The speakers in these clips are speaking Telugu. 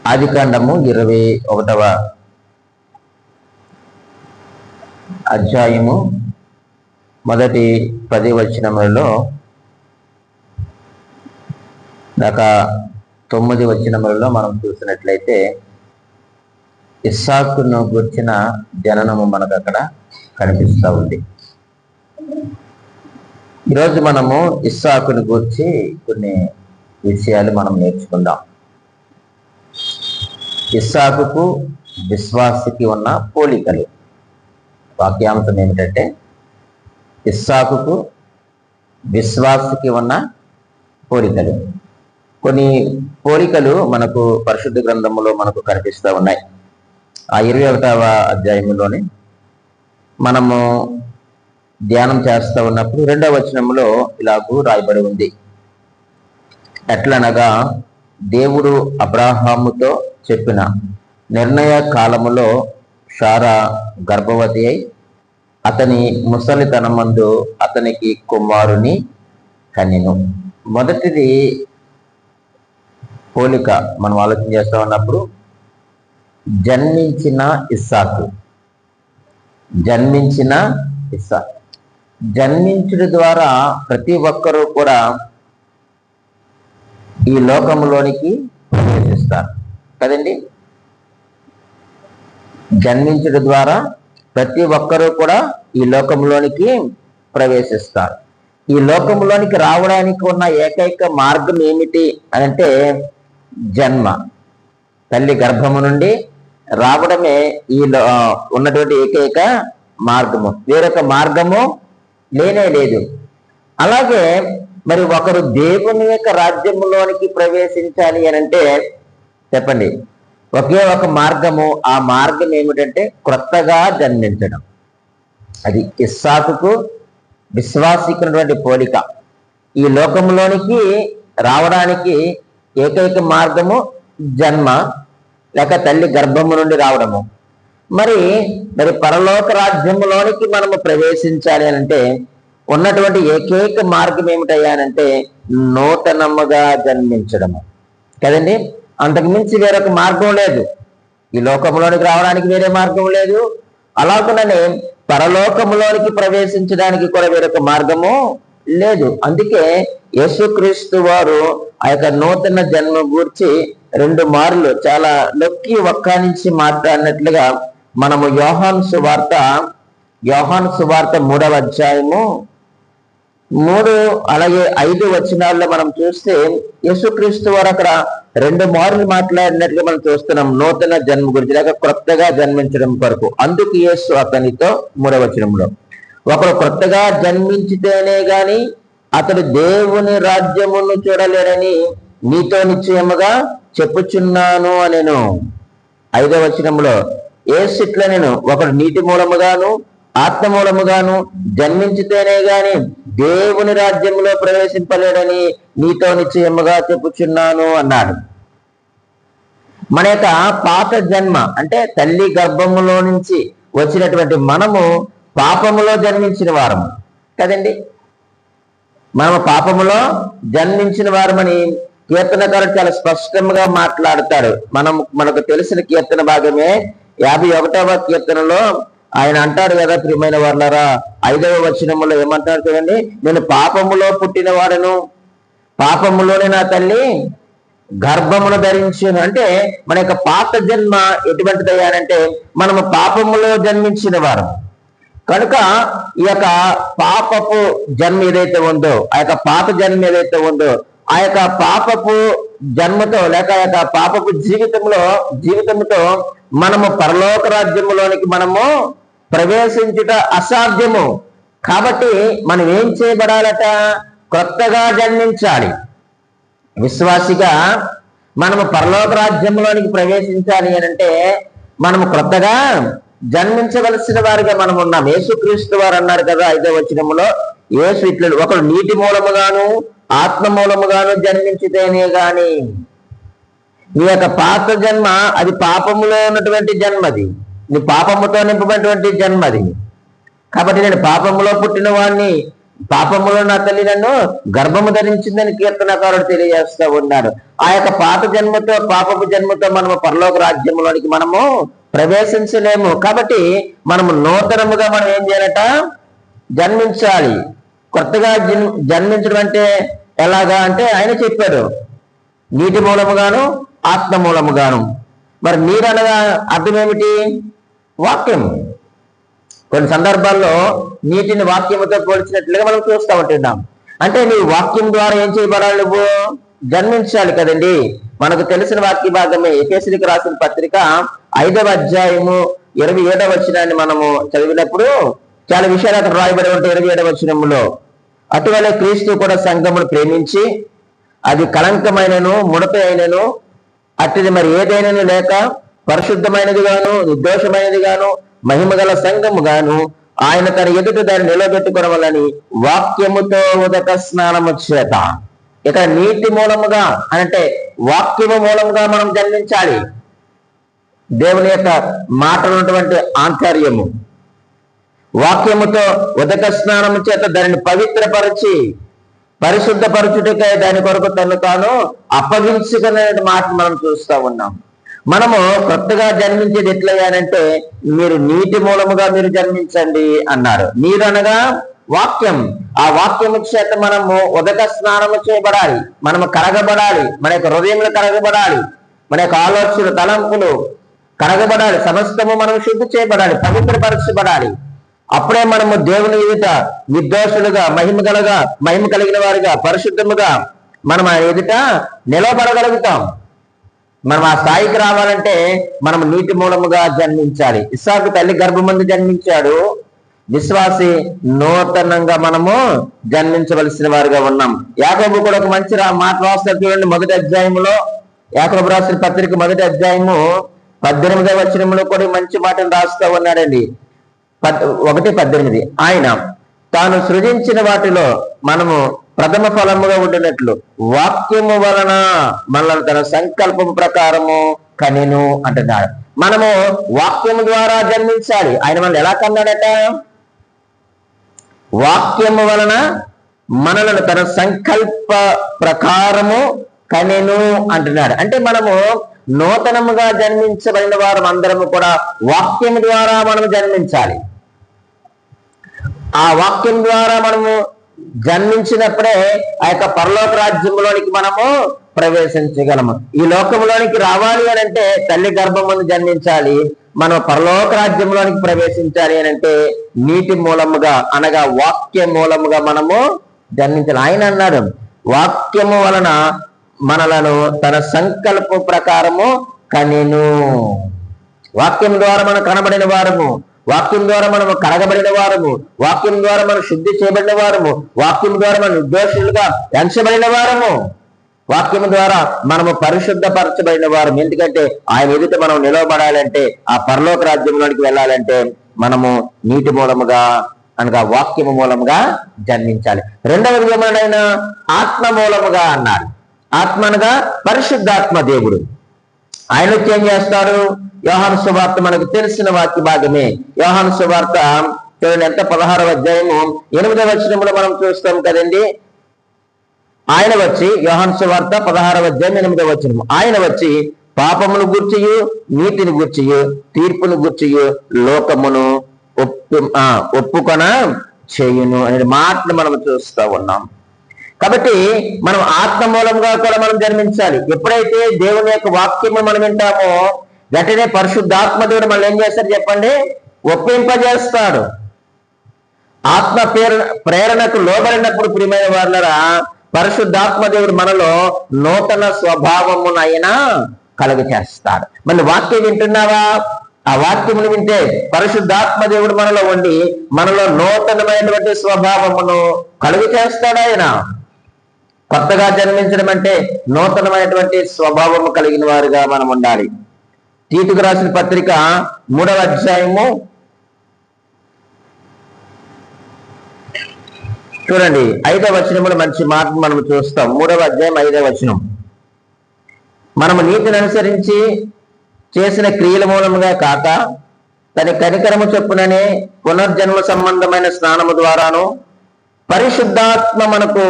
ఆదికాండము 21వ అధ్యాయము మొదటి 10 వచనములలో దాకా 9 వచనములలో మనం చూసినట్లయితే ఇస్సాకును గుర్చిన జననము మనకు అక్కడ కనిపిస్తూ ఉంది. ఈరోజు మనము ఇస్సాకును గురించి కొన్ని విషయాలు మనం నేర్చుకుందాం. ఇస్సాకుకు విశ్వాసికి ఉన్న పోలికలు. వాక్యాంశం ఏమిటంటే ఇస్సాకుకు విశ్వాసికి ఉన్న పోలికలు. కొన్ని పోలికలు మనకు పరిశుద్ధ గ్రంథములో మనకు కనిపిస్తూ ఉన్నాయి. ఆ 21వ అధ్యాయంలోని మనము ధ్యానం చేస్తూ ఉన్నప్పుడు 2వ వచనంలో ఇలాగూ రాయబడి ఉంది. ఎట్లనగా దేవుడు అబ్రాహాముతో చెప్పిన నిర్ణయ కాలములో శారా గర్భవతి అయి అతని ముసలితనమందు అతనికి కుమారుని కనెను. మొదటిది పోలిక మనం ఆలోచన చేస్తూ ఉన్నప్పుడు జన్మించిన ఇస్సాకు. జన్మించడం ద్వారా ప్రతి ఒక్కరూ కూడా ఈ లోకంలోనికి ప్రవేశిస్తారు కదండి. జన్మించడం ద్వారా ప్రతి ఒక్కరూ కూడా ఈ లోకంలోనికి ప్రవేశిస్తారు. ఈ లోకంలోనికి రావడానికి ఉన్న ఏకైక మార్గం ఏమిటి అంటే జన్మ. తల్లి గర్భము నుండి రావడమే ఈ ఉన్నటువంటి ఏకైక మార్గము. వేరొక మార్గము లేనే లేదు. అలాగే మరి ఒకరు దేవుని యొక్క రాజ్యములోనికి ప్రవేశించాలి అని అంటే చెప్పండి, ఒకే ఒక మార్గము. ఆ మార్గం ఏమిటంటే క్రొత్తగా జన్మించడం. అది ఇస్సాకుకు విశ్వాసికున్నటువంటి పోలిక. ఈ లోకంలోనికి రావడానికి ఏకైక మార్గము జన్మ, లేక తల్లి గర్భము నుండి రావడము. మరి పరలోక రాజ్యములోనికి మనము ప్రవేశించాలి అని అంటే ఉన్నటువంటి ఏకైక మార్గం ఏమిటయ్యానంటే నూతనముగా జన్మించడము కదండి. అంతకు మించి వేరొక మార్గం లేదు. ఈ లోకంలోనికి రావడానికి వేరే మార్గం లేదు. అలాగనే పరలోకములోనికి ప్రవేశించడానికి కూడా వేరొక మార్గము లేదు. అందుకే యేసుక్రీస్తు వారు ఆ యొక్క నూతన జన్మ గూర్చి 2 మార్లు చాలా నొక్కి ఒక్కానించి మాట్లాడినట్లుగా మనము యోహాను సువార్త 3వ అధ్యాయము 3 అలాగే 5 వచనాల్లో మనం చూస్తే యేసుక్రీస్తు వారు అక్కడ 2 మార్లు మాట్లాడినట్లుగా మనం చూస్తున్నాం. నూతన జన్మ గురించి లేక క్రొత్తగా జన్మించడం కొరకు. అందుకు యేసు అతనితో 3వ వచనంలో ఒకరు క్రొత్తగా జన్మించితేనే గాని అతడు దేవుని రాజ్యమును చూడలేడని నీతో నిశ్చయముగా చెప్పుచున్నాను అనెను. 5వ వచనంలో యేసు ఇట్లా నేను ఒకడు నీటి మూలముగాను ఆత్మ మూలముగాను జన్మించితేనే గాని దేవుని రాజ్యంలో ప్రవేశింపలేడని నీతో నిశ్చయముగా చెప్పుచున్నాను అన్నాడు. మన యొక్క పాత జన్మ అంటే తల్లి గర్భములో నుంచి వచ్చినటువంటి మనము పాపములో జన్మించిన వారము కదండి. మనము పాపములో జన్మించిన వారమని కీర్తనకారుడు చాలా స్పష్టంగా మాట్లాడతాడు. మనకు తెలిసిన కీర్తన భాగమే 51వ కీర్తనలో ఆయన అంటాడు కదా, ప్రియమైన వారులారా 5వ వచనములో ఏమంటాడు చూడండి, నేను పాపములో పుట్టిన వాడను, పాపములోనే నా తల్లి గర్భమును ధరించాను. అంటే మన యొక్క పాత జన్మ ఎటువంటిదయ్యానంటే మనము పాపములో జన్మించిన వారు కనుక ఈ యొక్క పాపపు జన్మ ఏదైతే ఉందో, ఆ యొక్క పాత జన్మ ఏదైతే ఉందో, ఆ యొక్క పాపపు జన్మతో లేక ఆ యొక్క పాపపు జీవితంతో మనము పరలోక రాజ్యములోనికి మనము ప్రవేశించుట అసాధ్యము. కాబట్టి మనం ఏం చేయబడాలట? క్రొత్తగా జన్మించాలి. విశ్వాసిగా మనము పరలోక రాజ్యంలోనికి ప్రవేశించాలి అని అంటే మనము క్రొత్తగా జన్మించవలసిన వారిగా మనం ఉన్నాం. యేసుక్రీస్తు వారు అన్నారు కదా 5వ వచనములో, యేసు ఇట్లు ఒకడు నీటి మూలముగాను ఆత్మ మూలముగాను జన్మించితేనే గాని. నీ యొక్క పాత జన్మ అది పాపములో ఉన్నటువంటి జన్మది, నీ పాపముతో నింపబడినటువంటి జన్మది. కాబట్టి నేను పాపములో పుట్టిన వాడిని, పాపములో నా తల్లి నన్ను గర్భము ధరించిందని కీర్తనకారుడు తెలియజేస్తూ ఉన్నాడు. ఆ యొక్క పాత జన్మతో పాపపు జన్మతో మనము పరలోక రాజ్యంలోనికి మనము ప్రవేశించలేము. కాబట్టి మనము నూతనముగా మనం ఏం చేయాలట? జన్మించాలి. కొత్తగా జన్మించడం అంటే ఎలాగా అంటే ఆయన చెప్పాడు, నీటి మూలముగాను ఆత్మ మూలముగాను. మరి నీరు అనగా అర్థం ఏమిటి? వాక్యం. కొన్ని సందర్భాల్లో నీటిని వాక్యముతో పోల్చినట్లుగా మనం చూస్తూ ఉంటున్నాం. అంటే నీ వాక్యం ద్వారా ఏం చేయబడాలి? నువ్వు జన్మించాలి కదండి. మనకు తెలిసిన వాక్య భాగమే ఎఫెసీయులకు రాసిన పత్రిక 5వ అధ్యాయము 27వ వచనాన్ని మనము చదివినప్పుడు చాలా విషయాలు అక్కడ రాయబడి ఉంటాయి. 27వ వచనంలో, అటువలే క్రీస్తు కూడా సంఘమును ప్రేమించి అది కళంకమైనను ముడత అయినను అట్టిది మరి ఏదైనను లేక పరిశుద్ధమైనది గాను నిర్దోషమైనది గాను మహిమగల సంఘము గాను ఆయన తన ఎదుట దాన్ని నిలబెట్టుకోవాలని వాక్యముతో ఉదక స్నానము చేత. ఇక నీటి మూలముగా అంటే వాక్యము మూలముగా మనం జన్మించాలి. దేవుని యొక్క మాటలు ఉన్నటువంటి ఆంతర్యము వాక్యముతో ఉదక స్నానము చేత దానిని పవిత్రపరిచి పరిశుద్ధపరచుటకై దాని కొరకు తను తాను అప్పగించుకునే మాట మనం చూస్తూ ఉన్నాం. మనము కొత్తగా జన్మించేది ఎట్లయ్యానంటే, మీరు నీటి మూలముగా మీరు జన్మించండి అన్నారు. నీరు అనగా వాక్యం. ఆ వాక్యము చేత మనము ఉదక స్నానము చేయబడాలి. మనము కరగబడాలి. మన యొక్క హృదయంలో కరగబడాలి. మన యొక్క ఆలోచనలు తలంపులు కరగబడాలి. సమస్తము మనం శుద్ధి చేయబడాలి, పవిత్రపరచబడాలి. అప్పుడే మనము దేవుని ఎదుట నిర్దోషులుగా మహిమ కలిగిన వారుగా పరిశుద్ధముగా మనం ఆయన ఎదుట నిలబడగలుగుతాం. మనం ఆ స్థాయికి రావాలంటే మనం నీటి మూలముగా జన్మించాలి. ఇస్సాకు తల్లి గర్భమందు జన్మించాడు. విశ్వాసి నూతనంగా మనము జన్మించవలసిన వారుగా ఉన్నాం. యాకోబు కూడా ఒక మంచి మాట రాస్తారు చూడండి. 1వ అధ్యాయంలో యాకోబు రాసిన పత్రిక 1వ అధ్యాయము 18వ వచనంలో కూడా మంచి మాటను రాస్తూ ఉన్నాడండి. 1:18 ఆయన తాను సృజించిన వాటిలో మనము ప్రథమ ఫలముగా ఉండినట్లు వాక్యము వలన మనల్ని తన సంకల్పము ప్రకారము కనెను అంటున్నాడు. మనము వాక్యము ద్వారా జన్మించాలి. ఆయన మనల్ని ఎలా కన్నాడట? వాక్యము వలన మనలను తన సంకల్ప ప్రకారము కనెను అంటున్నాడు. అంటే మనము నూతనముగా జన్మించబడిన వారు అందరము కూడా వాక్యం ద్వారా మనము జన్మించాలి. ఆ వాక్యం ద్వారా మనము జన్మించినప్పుడే ఆ యొక్క పరలోక రాజ్యంలోనికి మనము ప్రవేశించగలము. ఈ లోకంలోనికి రావాలి అని అంటే తల్లి గర్భమును జన్మించాలి. మనం పరలోక రాజ్యంలోనికి ప్రవేశించాలి అని అంటే నీటి మూలముగా అనగా వాక్య మూలముగా మనము జన్మించాలి. ఆయన అన్నాడు, వాక్యము వలన మనలను తన సంకల్ప ప్రకారము కనెను. వాక్యం ద్వారా మనం కనబడిన వారము, వాక్యం ద్వారా మనము కడగబడిన వారము, వాక్యం ద్వారా మనం శుద్ధి చేయబడిన వారము, వాక్యం ద్వారా మనం నిర్దోషులుగా ఎంచబడిన వారము, వాక్యం ద్వారా మనము పరిశుద్ధపరచబడిన వారము. ఎందుకంటే ఆయన ఎదుట మనం నిలవబడాలంటే, ఆ పరలోక రాజ్యంలోనికి వెళ్ళాలంటే మనము నీటి మూలముగా అనగా వాక్యము మూలముగా జన్మించాలి. రెండవ విధమైన ఆత్మ మూలముగా అన్నాడు. ఆత్మ అనగా పరిశుద్ధాత్మ దేవుడు. ఆయన వచ్చి ఏం చేస్తాడు? యోహాను సువార్త మనకు తెలిసిన వాక్య భాగమే. యోహాను సువార్త చూడండి, ఎంత 16వ అధ్యాయము 8వ వచనంలో మనం చూస్తాం కదండి. ఆయన వచ్చి యోహాను సువార్త 16వ అధ్యాయం 8వ వచనం, ఆయన వచ్చి పాపమును గూర్చియు నీతిని గూర్చియు తీర్పును గూర్చియు లోకమును ఒప్పుకొన చేయును అనే మాటను మనం చూస్తూ ఉన్నాం. కాబట్టి మనం ఆత్మ మూలంగా కూడా మనం జన్మించాలి. ఎప్పుడైతే దేవుని యొక్క వాక్యము మనం వింటామో వెంటనే పరిశుద్ధాత్మ దేవుడు మనం ఏం చేస్తారు చెప్పండి? ఒప్పింపజేస్తాడు. ఆత్మ ప్రేరణకు లోబడినప్పుడు ప్రియమైన వారులరా పరిశుద్ధాత్మ దేవుడు మనలో నూతన స్వభావమునైనా కలుగ చేస్తాడు. మళ్ళీ వాక్యం వింటున్నావా? ఆ వాక్యమును వింటే పరిశుద్ధాత్మ దేవుడు మనలో ఉండి మనలో నూతనమైనటువంటి స్వభావమును కలుగు చేస్తాడు. ఆయన కొత్తగా జన్మించడం అంటే నూతనమైనటువంటి స్వభావము కలిగిన వారుగా మనం ఉండాలి. తీతుకు రాసిన పత్రిక 3వ అధ్యాయము చూడండి 5వ వచనంలో మంచి మాట మనం చూస్తాం. 3వ అధ్యాయం 5వ వచనం, మనము నీతిని అనుసరించి చేసిన క్రియల మూలముగా కాక తన కనికరము చొప్పుననే పునర్జన్మ సంబంధమైన స్నానము ద్వారాను పరిశుద్ధాత్మ మనకు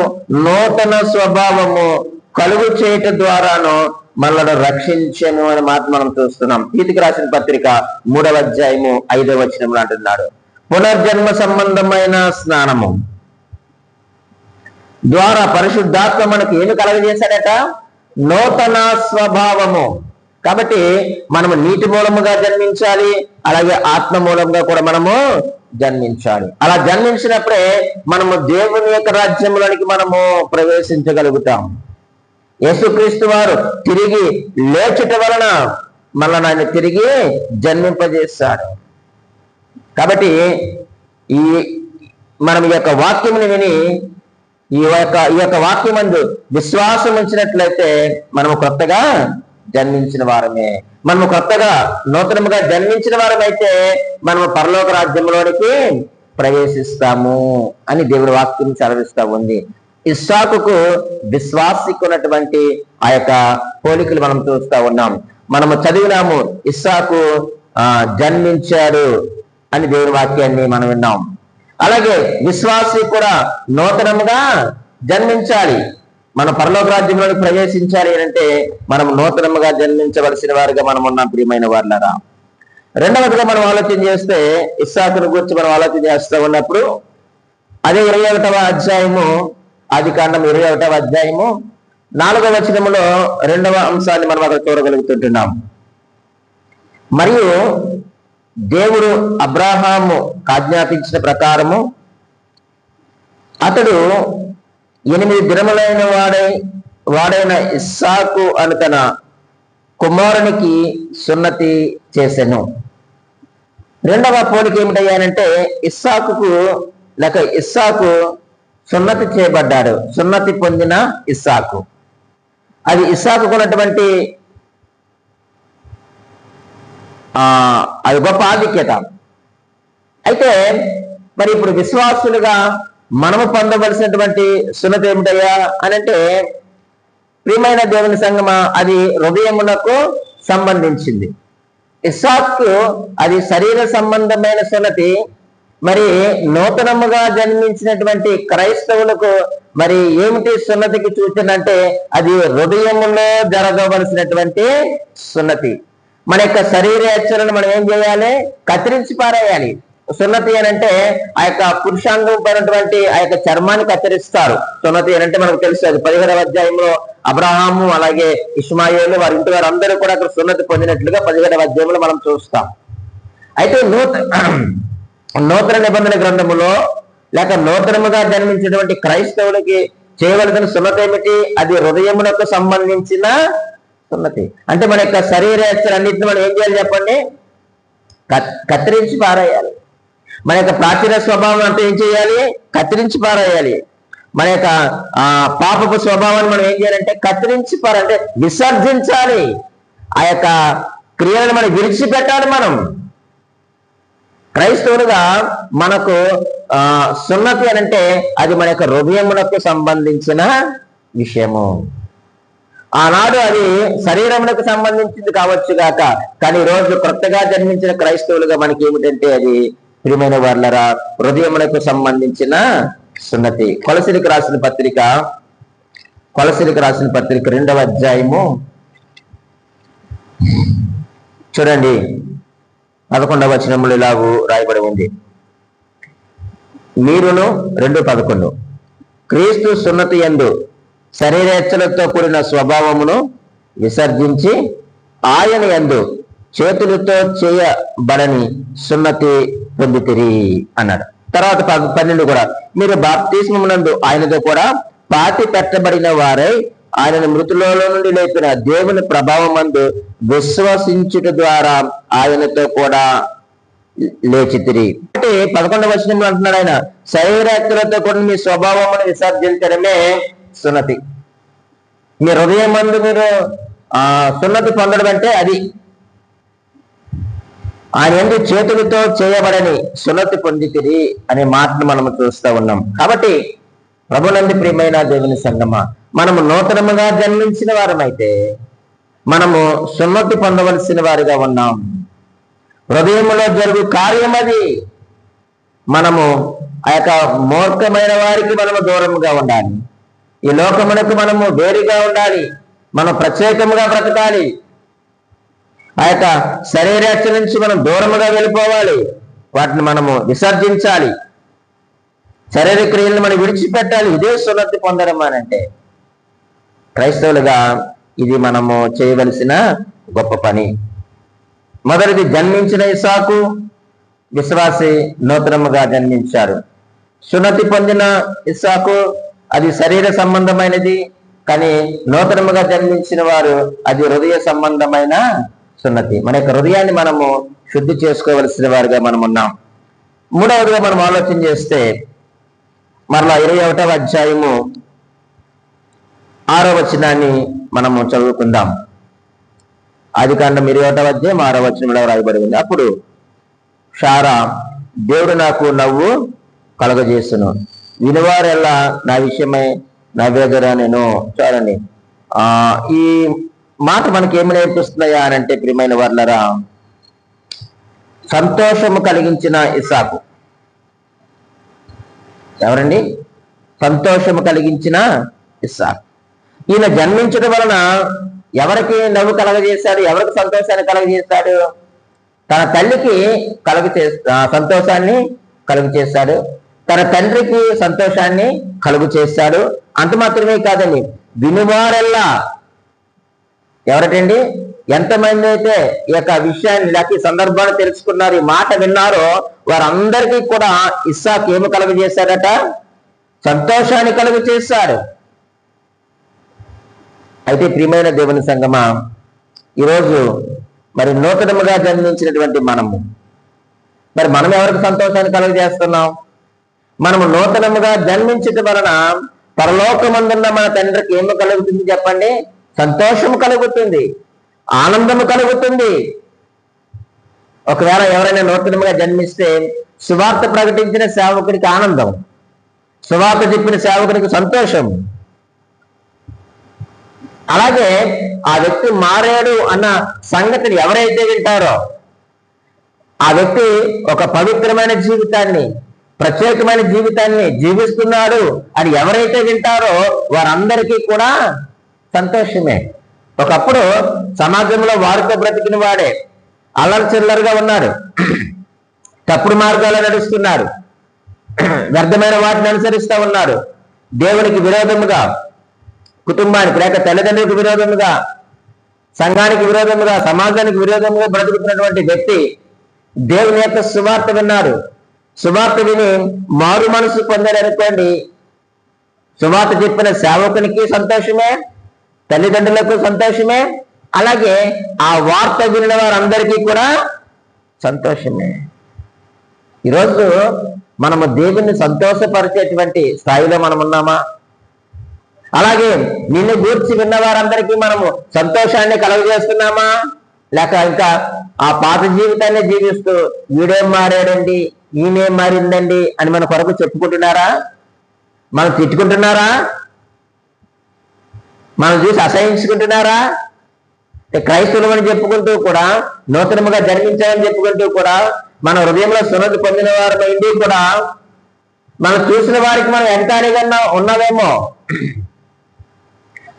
నూతన స్వభావము కలుగు చేయటం ద్వారాను మనల్ని రక్షించను అనే మాట మనం చూస్తున్నాం. తీతుకు రాసిన పత్రిక 3వ అధ్యాయము 5వ వచనంలో అంటున్నాడు, పునర్జన్మ సంబంధమైన స్నానము ద్వారా పరిశుద్ధాత్మ మనకు ఏమి కలగజేశాడట? నూతన స్వభావము. కాబట్టి మనము నీటి మూలముగా జన్మించాలి, అలాగే ఆత్మ మూలంగా కూడా మనము జన్మించాలి. అలా జన్మించినప్పుడే మనము దేవుని యొక్క రాజ్యంలోనికి మనము ప్రవేశించగలుగుతాం. యేసుక్రీస్తు వారు తిరిగి లేచుట వలన మళ్ళీ ఆయన తిరిగి జన్మింపజేస్తాడు. కాబట్టి మనం ఈ యొక్క వాక్యముని విని ఈ యొక్క వాక్యమందు విశ్వాసం ఉంచినట్లయితే మనము కొత్తగా జన్మించిన వారమే. మనము కొత్తగా నూతనముగా జన్మించిన వారమైతే మనము పరలోక రాజ్యంలోనికి ప్రవేశిస్తాము అని దేవుడి వాక్యం చదివిస్తా ఉంది. ఇస్సాకుకు విశ్వాసికి ఉన్నటువంటి ఆ యొక్క పోలికలు మనం చూస్తా ఉన్నాం. మనము చదివినాము, ఇస్సాకు జన్మించాడు అని దేవుని వాక్యాన్ని మనం విన్నాం. అలాగే విశ్వాసి కూడా నూతనముగా జన్మించాలి. మన పరలోక రాజ్యంలోకి ప్రవేశించాలి అంటే మనం నూతనముగా జన్మించవలసిన వారిగా మనం ఉన్నాం. ప్రియమైన వారులారా, రెండవదిగా మనం ఆలోచన చేస్తే ఇస్సాకును గురించి మనం ఆలోచన చేస్తూ ఉన్నప్పుడు అదే 21వ అధ్యాయము, ఆదికాండం 21వ అధ్యాయము 4వ వచనములో 2వ అంశాన్ని మనం అక్కడ చూడగలుగుతుంటున్నాం. మరియు దేవుడు అబ్రాహాము ఆజ్ఞాపించిన ప్రకారము అతడు 8 దినములైన వాడైన ఇస్సాకు అని తన కుమారునికి సున్నతి చేసెను. రెండవ పోలిక ఏమిటయ్యానంటే ఇస్సాకు సున్నతి చేయబడ్డాడు. సున్నతి పొందిన ఇస్సాకు, అది ఇస్సాకు ఉన్నటువంటి అది గొప్ప ఆధిక్యత. అయితే మరి ఇప్పుడు విశ్వాసులుగా మనము పొందవలసినటువంటి సున్నతి ఏమిటయ్యా అని అంటే, ప్రియమైన దేవుని సంగమా, అది హృదయమునకు సంబంధించింది. ఇస్సాకు అది శరీర సంబంధమైన సున్నతి. మరి నూతనముగా జన్మించినటువంటి క్రైస్తవులకు మరి ఏమిటి సున్నతికి సూచన అంటే, అది హృదయములో జరగవలసినటువంటి సున్నతి. మన యొక్క శరీర హెచ్చలను మనం ఏం చేయాలి? కత్తిరించి పారేయాలి. సున్నతి అనంటే ఆ యొక్క పురుషాంగం పైనటువంటి ఆ యొక్క చర్మాన్ని కత్తిరిస్తారు. సున్నతి అనంటే మనకు తెలుసు, అది 17వ అధ్యాయంలో అబ్రహాము అలాగే ఇష్మాయేలు వారి ఇంటి వారు అందరూ కూడా అక్కడ సున్నతి పొందినట్లుగా 17వ అధ్యాయంలో మనం చూస్తాం. అయితే నూతన నిబంధన గ్రంథములో లేక నూతనముగా జన్మించినటువంటి క్రైస్తవులకి చేయవలసిన సున్నతి ఏమిటి? అది హృదయమునకు సంబంధించిన సున్నతి. అంటే మన యొక్క శరీర హెచ్చలన్నింటినీ మనం ఏం చేయాలి చెప్పండి? కత్తిరించి పారేయాలి. మన యొక్క ప్రాచీన స్వభావం అంటే ఏం చేయాలి? కత్తిరించి పారేయాలి. మన యొక్క పాపపు స్వభావాన్ని మనం ఏం చేయాలంటే కత్తిరించి అంటే విసర్జించాలి. ఆ యొక్క క్రియలను మనం విడిచిపెట్టాలి. మనం క్రైస్తవులుగా మనకు సున్నతి అనంటే అది మన యొక్క హృదయమునకు సంబంధించిన విషయము. ఆనాడు అది శరీరమునకు సంబంధించింది కావచ్చు గాక, కానీ ఈరోజు కొత్తగా జన్మించిన క్రైస్తవులుగా మనకి ఏమిటంటే అది ప్రియమైన వారులారా హృదయమునకు సంబంధించిన సున్నతి. కొలసీలకు రాసిన పత్రిక 2వ అధ్యాయము చూడండి, 11వ వచనములు ఇలాగూ రాయబడి ఉంది. మీరును 2:11 క్రీస్తు సున్నతి యందు శరీరేచ్ఛలతో కూడిన స్వభావమును విసర్జించి ఆయన యందు చేతులతో చేయబడని సున్నతి పొందితిరి అన్నాడు. తర్వాత 12 కూడా, మీరు బాప్తిస్మమునందు ఆయనతో కూడా పాతి పెట్టబడిన వారై ఆయనను మృతులలో నుండి లేపిన దేవుని ప్రభావమందు విశ్వసించుట ద్వారా ఆయనతో కూడా లేచితిరి. అంటే 11వ వచనంలో అంటున్నాడు ఆయన, శరీరేచ్ఛలతో కూడిన మీ స్వభావమును విసర్జించడమే సున్నతి. మీ హృదయమందు మీరు సున్నతి పొందడం అంటే అది. ఆయన యందు చేతులతో చేయబడని సున్నతి పొందితిరి అనే మాటను మనము చూస్తూ ఉన్నాం. కాబట్టి ప్రభునందు ప్రియమైన దేవుని సంగమా, మనము నూతనముగా జన్మించిన వారమైతే మనము సున్నతి పొందవలసిన వారిగా ఉన్నాం. హృదయములో జరుగు కార్యం అది. మనము ఆ యొక్క మూర్ఖమైన వారికి మనము దూరంగా ఉండాలి. ఈ లోకమునకు మనము వేరుగా ఉండాలి. మనం ప్రత్యేకముగా బ్రతకాలి. ఆ యొక్క శరీరాశ నుంచి మనం దూరముగా వెళ్ళిపోవాలి. వాటిని మనము విసర్జించాలి. శరీర క్రియలను మనం విడిచిపెట్టాలి. ఇదే సున్నతి పొందడం అని అంటే. క్రైస్తవులుగా ఇది మనము చేయవలసిన గొప్ప పని. మొదటిది, జన్మించిన ఇస్సాకు విశ్వాసి నూతనముగా జన్మించారు. సున్నతి పొందిన ఇస్సాకు అది శరీర సంబంధమైనది, కానీ నూతనముగా జన్మించిన వారు అది హృదయ సంబంధమైన సున్నతి. మన యొక్క హృదయాన్ని మనము శుద్ధి చేసుకోవలసిన వారుగా మనం ఉన్నాం. మూడవదిగా మనం ఆలోచన చేస్తే మరలా 21వ అధ్యాయము 6వ వచనాన్ని మనము చదువుకుందాం. ఆదికాండం 21వ అధ్యాయం 6వ వచనంలో రాయబడి ఉంది. అప్పుడు షారా, దేవుడు నాకు నవ్వు కలగజేస్తును, వినువారెల్లా నా విషయమై నవ్వేదరా నేను. చూడండి, ఈ మాట మనకి ఏమి నేర్పిస్తున్నాయా అని అంటే, ప్రియమైన వర్లరా, సంతోషము కలిగించిన ఇస్సాకు ఎవరండి? సంతోషము కలిగించిన ఇస్సాకు. ఈయన జన్మించడం వలన ఎవరికి నవ్వు కలగజేశాడు? ఎవరికి సంతోషాన్ని కలగజేశాడు? తన తల్లికి సంతోషాన్ని కలుగు చేశాడు. తన తండ్రికి సంతోషాన్ని కలుగు చేశాడు. అంత మాత్రమే కాదండి, వినువారెల్లా ఎవరటండి? ఎంతమంది అయితే ఈ యొక్క విషయాన్ని లేక ఈ సందర్భాన్ని తెలుసుకున్నారు, ఈ మాట విన్నారో వారందరికీ కూడా ఇస్సాకు ఏమి కలుగు చేశాడట? సంతోషాన్ని కలుగు చేశాడు. అయితే ప్రియమైన దేవుని సంగమా, ఈరోజు మరి నూతనముగా జన్మించినటువంటి మరి మనం ఎవరికి సంతోషాన్ని కలుగు చేస్తున్నాం? మనము నూతనముగా జన్మించడం వలన పరలోకమందున్న మన తండ్రికి ఏమి కలుగుతుంది చెప్పండి? సంతోషము కలుగుతుంది, ఆనందము కలుగుతుంది. ఒకవేళ ఎవరైనా నూతనముగా జన్మిస్తే సువార్త ప్రకటించిన సేవకుడికి ఆనందం, సువార్త చెప్పిన సేవకుడికి సంతోషం. అలాగే ఆ వ్యక్తి మారాడు అన్న సంగతిని ఎవరైతే వింటారో, ఆ వ్యక్తి ఒక పవిత్రమైన జీవితాన్ని, ప్రత్యేకమైన జీవితాన్ని జీవిస్తున్నాడు అని ఎవరైతే వింటారో వారందరికీ కూడా సంతోషమే. ఒకప్పుడు సమాజంలో వారితో బ్రతికిన వాడే అల్లరి చిల్లరగా ఉన్నాడు, తప్పుడు మార్గాల్లో నడుస్తున్నాడు, వ్యర్థమైన వాటిని అనుసరిస్తూ ఉన్నాడు, దేవునికి విరోధముగా, కుటుంబానికి లేక తల్లిదండ్రులకు విరోధముగా, సంఘానికి విరోధముగా, సమాజానికి విరోధముగా బ్రతుకుతున్నటువంటి వ్యక్తి దేవుని యొక్క సువార్త విన్నాడు. సువార్త విని మారు మనసు పొందాడు అనుకోండి, సువార్త చెప్పిన సేవకునికి సంతోషమే, తల్లిదండ్రులకు సంతోషమే, అలాగే ఆ వార్త వినిన వారందరికీ కూడా సంతోషమే. ఈరోజు మనము దేవుణ్ణి సంతోషపరిచేటువంటి స్థాయిలో మనం ఉన్నామా? అలాగే నిన్ను గూర్చి విన్న వారందరికీ మనము సంతోషాన్ని కలుగజేస్తున్నామా? లేక ఇంకా ఆ పాత జీవితాన్ని జీవిస్తూ వీడేం మారాడండి, ఈయనేం మారిందండి అని మన కొరకు చెప్పుకుంటున్నారా? మనం తిట్టుకుంటున్నారా? మనం చూసి అసహించుకుంటున్నారా? క్రైస్తవులు అని చెప్పుకుంటూ కూడా, నూతనముగా జన్మించాలని చెప్పుకుంటూ కూడా, మన హృదయంలో సున్నతి పొందిన వారి కూడా మనం చూసిన వారికి మనం ఎంతగా ఉన్నామేమో,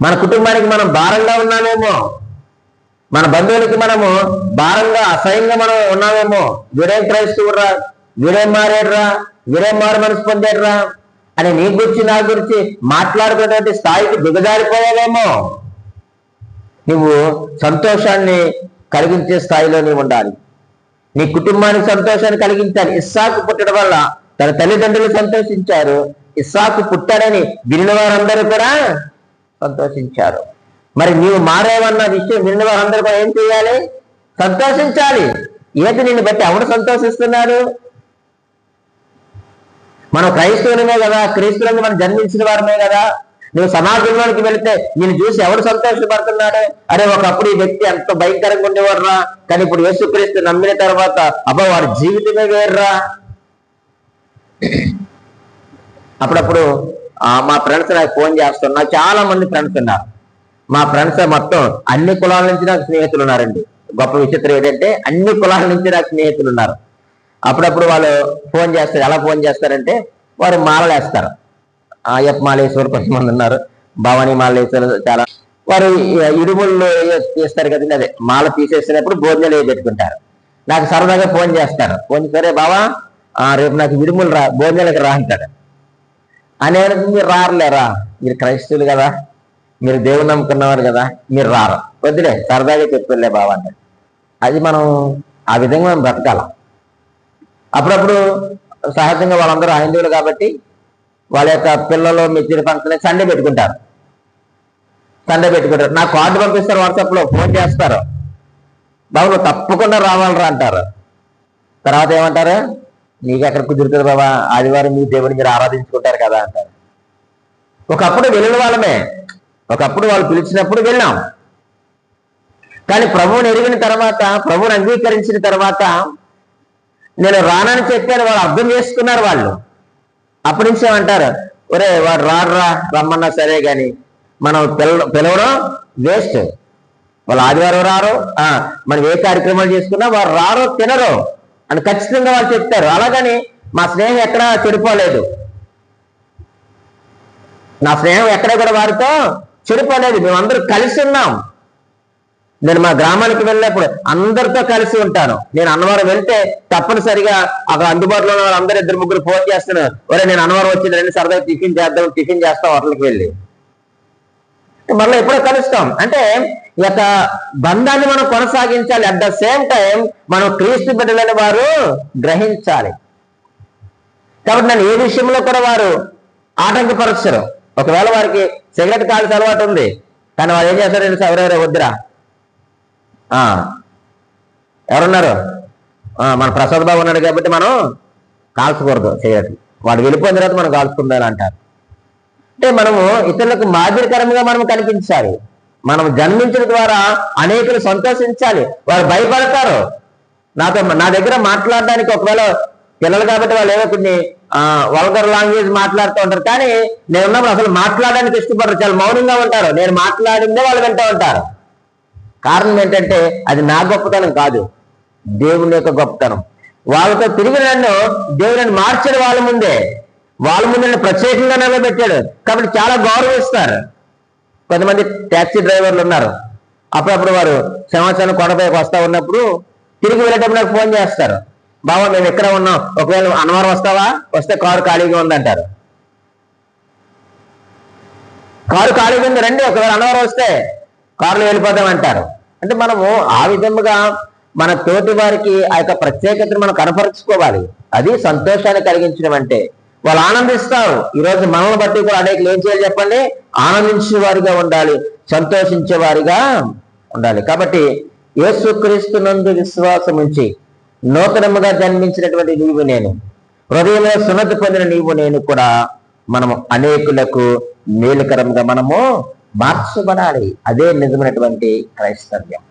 మన కుటుంబానికి మనం భారంగా ఉన్నామేమో, మన బంధువులకి మనము భారంగా అసహ్యంగా మనం ఉన్నామేమో. వీడేం క్రైస్తవుడురా, వీడేం మారాడురా, వీడేం మారు మనసు పొందాడురా అని నీ గురించి నా గురించి మాట్లాడుకునేటువంటి స్థాయికి దిగజారిపోయావేమో. నువ్వు సంతోషాన్ని కలిగించే స్థాయిలో నీవు ఉండాలి. నీ కుటుంబానికి సంతోషాన్ని కలిగించాలి. ఇస్సాకు పుట్టడం వల్ల తన తల్లిదండ్రులు సంతోషించారు, ఇస్సాకు పుట్టాడని వినిన వారందరూ కూడా సంతోషించారు. మరి నీవు మారేవన్న విషయం వినిన వారందరూ కూడా ఏం చేయాలి? సంతోషించాలి. ఏది నిన్ను బట్టి ఎవడు సంతోషిస్తున్నాడు? మనం క్రైస్తవులమే కదా, క్రీస్తులను మనం జన్మించిన వారమే కదా. నువ్వు సమాజంలోనికి వెళితే నేను చూసి ఎవడు సంతోషపడుతున్నాడు? అరే ఒకప్పుడు ఈ వ్యక్తి ఎంతో భయంకరంగా ఉండేవాడురా, కానీ ఇప్పుడు యేసుక్రీస్తు నమ్మిన తర్వాత అబ్బా వాడి జీవితమే వేర్రా. అప్పుడప్పుడు మా ఫ్రెండ్స్ నాకు ఫోన్ చేస్తున్నా, చాలా మంది ఫ్రెండ్స్ ఉన్నారు. మా ఫ్రెండ్స్ మొత్తం అన్ని కులాల నుంచి నాకు స్నేహితులు ఉన్నారండి. గొప్ప విచిత్రం ఏంటంటే అన్ని కులాల నుంచి నాకు స్నేహితులు ఉన్నారు. అప్పుడప్పుడు వాళ్ళు ఫోన్ చేస్తారు. ఎలా ఫోన్ చేస్తారంటే వారు మాలలు వేస్తారు. అయ్యప్ప మాల వేసేవారు కొంతమంది ఉన్నారు, భవానీ మాల వేసేవారు చాలా. వారు ఇడుముళ్ళు తీస్తారు కదండి, అదే మాల తీసేసినప్పుడు భోజనాలు పెట్టుకుంటారు. నాకు సరదాగా ఫోన్ చేస్తారు. ఫోన్ సరే బావా రేపు నాకు విడుములు భోజనాలకు రా అంటాడు. అని మీరు రారులేరా, మీరు క్రైస్తవులు కదా, మీరు దేవుని నమ్ముకున్నవారు కదా, మీరు రారు, వద్దులే సరదాగా చెప్పులే బావా అంటాడు. అది మనం ఆ విధంగా మనం బ్రతకాల. అప్పుడప్పుడు సహజంగా వాళ్ళందరూ హైందువులు కాబట్టి వాళ్ళ యొక్క పిల్లలు మెచ్యూర్ ఫంక్షన్ సండే పెట్టుకుంటారు. నాకు కార్డు పంపిస్తారు, వాట్సాప్లో ఫోన్ చేస్తారు, బాబు నువ్వు తప్పకుండా రావాలరా అంటారు. తర్వాత ఏమంటారు, నీకు ఎక్కడ కుదురుతుంది బాబా, ఆదివారం మీ దేవుడిని మీరు ఆరాధించుకుంటారు కదా అంటారు. ఒకప్పుడు వెళ్ళిన వాళ్ళమే, ఒకప్పుడు వాళ్ళు పిలిచినప్పుడు వెళ్ళాం. కానీ ప్రభువుని ఎరిగిన తర్వాత, ప్రభువుని అంగీకరించిన తర్వాత నేను రానని చెప్పాను, వాళ్ళు అర్థం చేసుకున్నారు. వాళ్ళు అప్పటి నుంచి ఏమంటారు, ఒరే వాడు రాడురా, రమ్మన్నా సరే కానీ మనం పిలవడం వేస్ట్. వాళ్ళు ఆదివారం రారు, మనం ఏ కార్యక్రమాలు చేసుకున్నా వారు రారు తినరు అని ఖచ్చితంగా వాళ్ళు చెప్తారు. అలాగని మా స్నేహం ఎక్కడా చెడిపోలేదు, నా స్నేహం ఎక్కడ కూడా వారితో చెడిపోలేదు. మేమందరూ కలిసి ఉన్నాం. నేను మా గ్రామానికి వెళ్ళినప్పుడు అందరితో కలిసి ఉంటాను. నేను అన్నవరం వెళ్తే తప్పనిసరిగా అక్కడ అందుబాటులో ఉన్న వాళ్ళందరూ 2-3 ఫోన్ చేస్తున్నాను, ఒరే నేను అన్నవరం వచ్చింది రండి సరదాగా టిఫిన్ చేస్తాం హోటల్కి వెళ్ళి, మళ్ళీ ఎప్పుడో కలుస్తాం. అంటే ఈ యొక్క బంధాన్ని మనం కొనసాగించాలి. అట్ ద సేమ్ టైం మనం క్రీస్తు బిడ్డలని వారు గ్రహించాలి. కాబట్టి నన్ను ఏ విషయంలో కూడా వారు ఆటంకపరచరు. ఒకవేళ వారికి సిగరెట్ కాల్చే అలవాటు ఉంది, కానీ వారు ఏం చేస్తారంటే ఎవరెవరో వద్దురా, ఎవరున్నారు, మన ప్రసాద్ బాబు ఉన్నాడు కాబట్టి మనం కాల్చకూడదు సిగరెట్, వాడు వెళ్ళిపోయిన తర్వాత మనం కాల్చుకుందాలి అంటారు. అంటే మనము ఇతరులకు మాదిరికరంగా మనం కనిపించాలి. మనం జన్మించడం ద్వారా అనేకులు సంతోషించాలి. వారు భయపడతారు. నా దగ్గర మాట్లాడడానికి, ఒకవేళ పిల్లలు కాబట్టి వాళ్ళు ఏదో కొన్ని వల్గర్ లాంగ్వేజ్ మాట్లాడుతూ ఉంటారు, కానీ నేనున్నప్పుడు అసలు మాట్లాడడానికి ఇష్టపడరు, చాలా మౌనంగా ఉంటారు. నేను మాట్లాడిందే వాళ్ళు వింటూ ఉంటారు. కారణం ఏంటంటే అది నా గొప్పతనం కాదు, దేవుని యొక్క గొప్పతనం. వాళ్ళతో తిరిగి దేవుడిని మార్చిన వాళ్ళ ముందే ప్రత్యేకంగా నిలబెట్టాడు కాబట్టి చాలా గౌరవిస్తారు. కొంతమంది ట్యాక్సీ డ్రైవర్లు ఉన్నారు, అప్పుడప్పుడు వారు సంవత్సరం కొండపైకి వస్తా ఉన్నప్పుడు తిరిగి వెళ్ళేటప్పుడు నాకు ఫోన్ చేస్తారు, బాబా మేము ఎక్కడ ఉన్నాం, ఒకవేళ అన్నవరం వస్తావా, వస్తే కారు ఖాళీగా ఉందంటారు. కారు ఖాళీగా ఉంది రండి, ఒకవేళ అన్నవరం వస్తే కారులో వెళ్ళిపోతామంటారు. అంటే మనము ఆ విధముగా మన తోటి వారికి ఆ యొక్క ప్రత్యేకతను మనం కనపరుచుకోవాలి. అది సంతోషాన్ని కలిగించడం అంటే. వాళ్ళు ఆనందిస్తారు. ఈరోజు మనల్ని బట్టి కూడా అనేకలు ఏం చేయాలి చెప్పండి, ఆనందించే వారిగా ఉండాలి, సంతోషించే వారిగా ఉండాలి. కాబట్టి యేసుక్రీస్తునందు విశ్వాసం ఉంచి నూతనముగా జన్మించినటువంటి నీవు నేను, హృదయంలో సున్నతి పొందిన నీవు నేను కూడా మనము అనేకులకు మేలుకరంగా మనము మార్చబడాలి. అదే నిజమైనటువంటి క్రైస్తవ్యం.